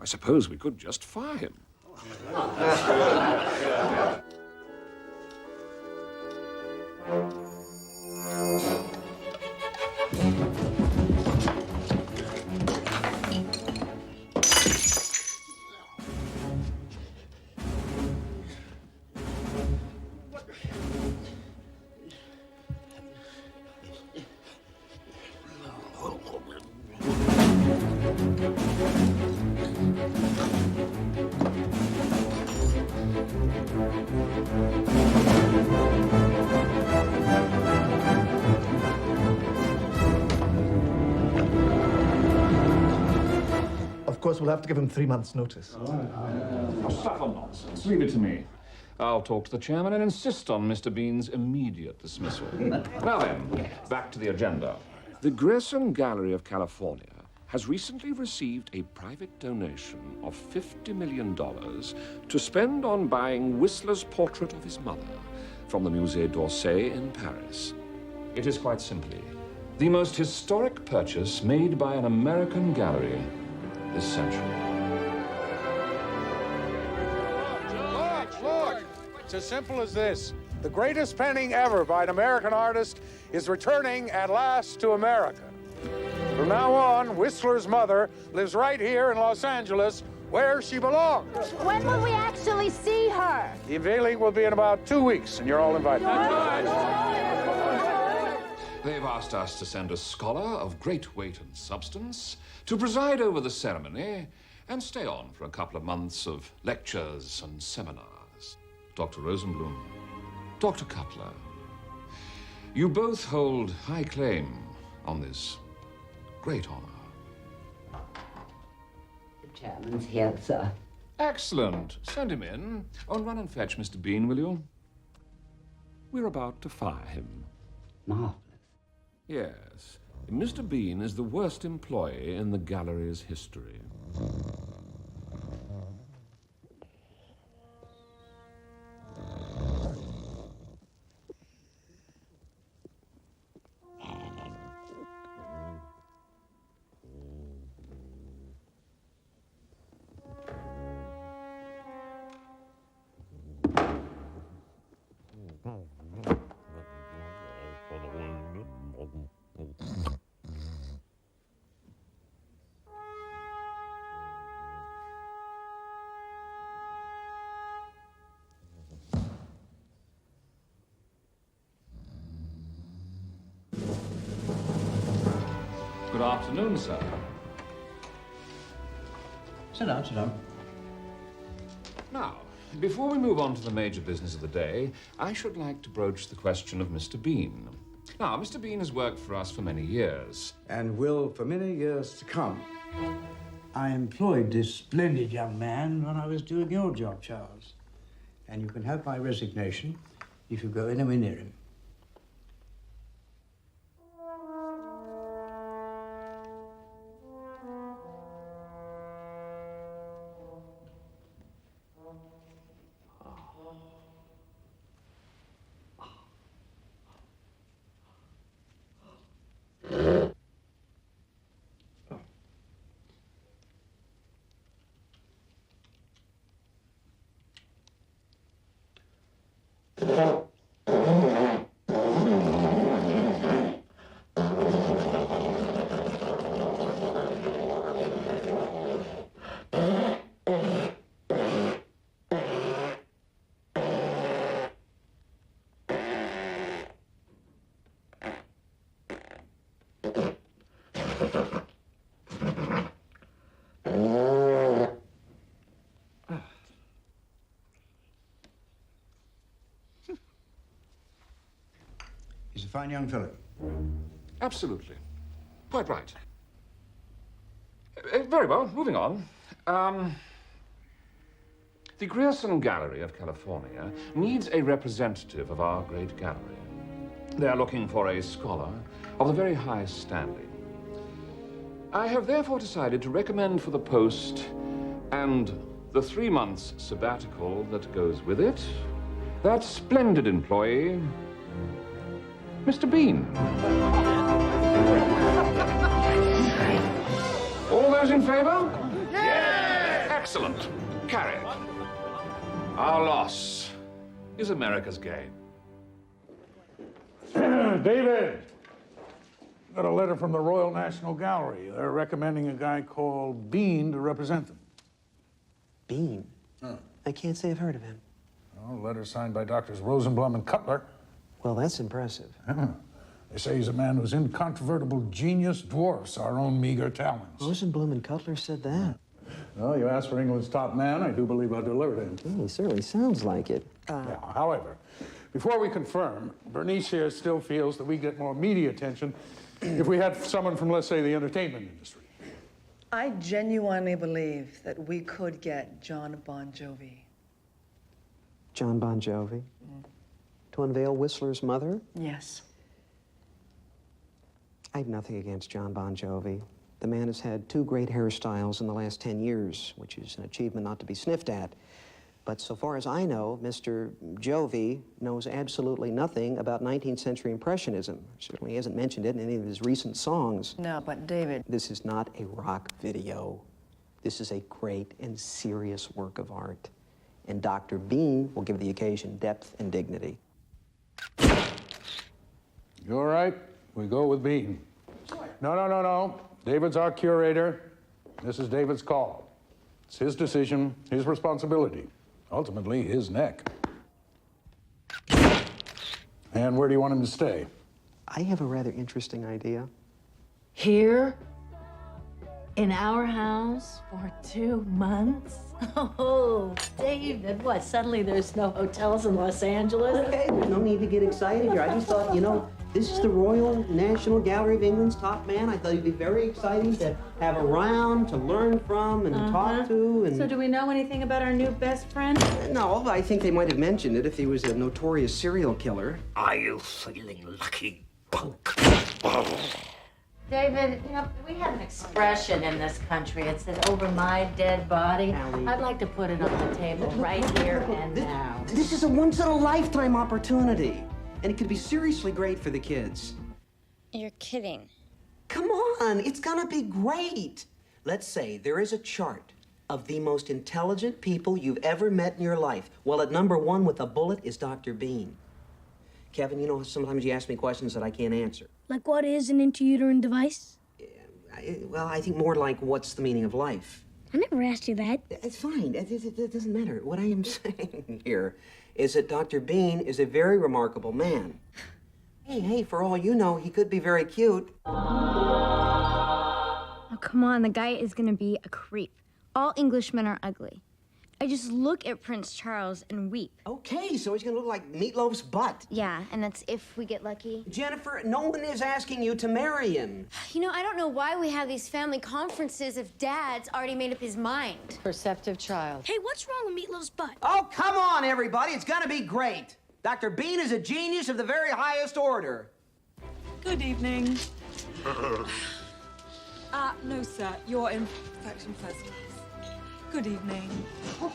I suppose we could just fire him. Of course, we'll have to give him 3 months' notice. Stuff and nonsense. Leave it to me. I'll talk to the chairman and insist on Mr. Bean's immediate dismissal. Now then, back to the agenda. The Grayson Gallery of California has recently received a private donation of $50 million to spend on buying Whistler's portrait of his mother from the Musée d'Orsay in Paris. It is quite simply the most historic purchase made by an American gallery this century. Look! It's as simple as this. The greatest painting ever by an American artist is returning at last to America. From now on, Whistler's mother lives right here in Los Angeles, where she belongs. When will we actually see her? The unveiling will be in about 2 weeks, and you're all invited. They've asked us to send a scholar of great weight and substance to preside over the ceremony and stay on for a couple of months of lectures and seminars. Dr. Rosenblum, Dr. Cutler, you both hold high claim on this great honor. The chairman's here, sir. Excellent. Send him in. Oh, and run and fetch Mr. Bean, will you? We're about to fire him. Marvelous. Yes. Mr. Bean is the worst employee in the gallery's history. Good afternoon, sir. Sit down, sit down. Now, before we move on to the major business of the day, I should like to broach the question of Mr. Bean. Now, Mr. Bean has worked for us for many years. And will for many years to come. I employed this splendid young man when I was doing your job, Charles. And you can have my resignation if you go anywhere near him. He's a fine young fellow. Absolutely. Quite right. Very well, moving on. The Grierson Gallery of California needs a representative of our great gallery. They are looking for a scholar of the very highest standing. I have therefore decided to recommend for the post and the 3 months sabbatical that goes with it, that splendid employee, Mr. Bean. All those in favor? Yeah! Excellent. Carried. Our loss is America's gain. David, got a letter from the Royal National Gallery. They're recommending a guy called Bean to represent them. Bean? I can't say I've heard of him. Well, letter signed by Doctors Rosenblum and Cutler. Well, that's impressive. They say he's a man whose incontrovertible genius dwarfs our own meager talents. Rosenblum and Cutler said that. Well, you asked for England's top man. I do believe I'll deliver to him. He certainly sounds like it. Yeah, however, before we confirm, Bernice here still feels that we get more media attention if we had someone from, let's say, the entertainment industry. I genuinely believe that we could get John Bon Jovi. John Bon Jovi? To unveil Whistler's mother? Yes. I have nothing against John Bon Jovi. The man has had 2 great hairstyles in the last 10 years, which is an achievement not to be sniffed at. But so far as I know, Mr. Jovi knows absolutely nothing about 19th century Impressionism. Certainly hasn't mentioned it in any of his recent songs. No, but David... This is not a rock video. This is a great and serious work of art. And Dr. Bean will give the occasion depth and dignity. You all right? We go with Bean. No. David's our curator. This is David's call. It's his decision, his responsibility. Ultimately, his neck. And where do you want him to stay? I have a rather interesting idea. Here? In our house? For 2 months? Oh, David, what? Suddenly there's no hotels in Los Angeles? Okay, there's no need to get excited here. I just thought, you know, this is the Royal National Gallery of England's top man. I thought it'd be very exciting to have around, to learn from, and talk to, and... So do we know anything about our new best friend? No, I think they might have mentioned it if he was a notorious serial killer. Are you feeling lucky, punk? David, you know, we have an expression in this country. It says, over my dead body. Allie. I'd like to put it on the table right here and now. This is a once-in-a-lifetime opportunity, and it could be seriously great for the kids. You're kidding. Come on, it's gonna be great. Let's say there is a chart of the most intelligent people you've ever met in your life. Well, at number 1 with a bullet is Dr. Bean. Kevin, you know, sometimes you ask me questions that I can't answer. Like, what is an intrauterine device? Well, I think more like, what's the meaning of life? I never asked you that. It's fine. It doesn't matter. What I am saying here is that Dr. Bean is a very remarkable man. Hey, for all you know, he could be very cute. Oh, come on. The guy is gonna be a creep. All Englishmen are ugly. I just look at Prince Charles and weep. Okay, so he's gonna look like Meatloaf's butt. Yeah, and that's if we get lucky. Jennifer, no one is asking you to marry him. You know, I don't know why we have these family conferences if Dad's already made up his mind. Perceptive child. Hey, what's wrong with Meatloaf's butt? Oh, come on, everybody. It's gonna be great. Dr. Bean is a genius of the very highest order. Good evening. No, sir. You're in perfection first class. Good evening. Oh.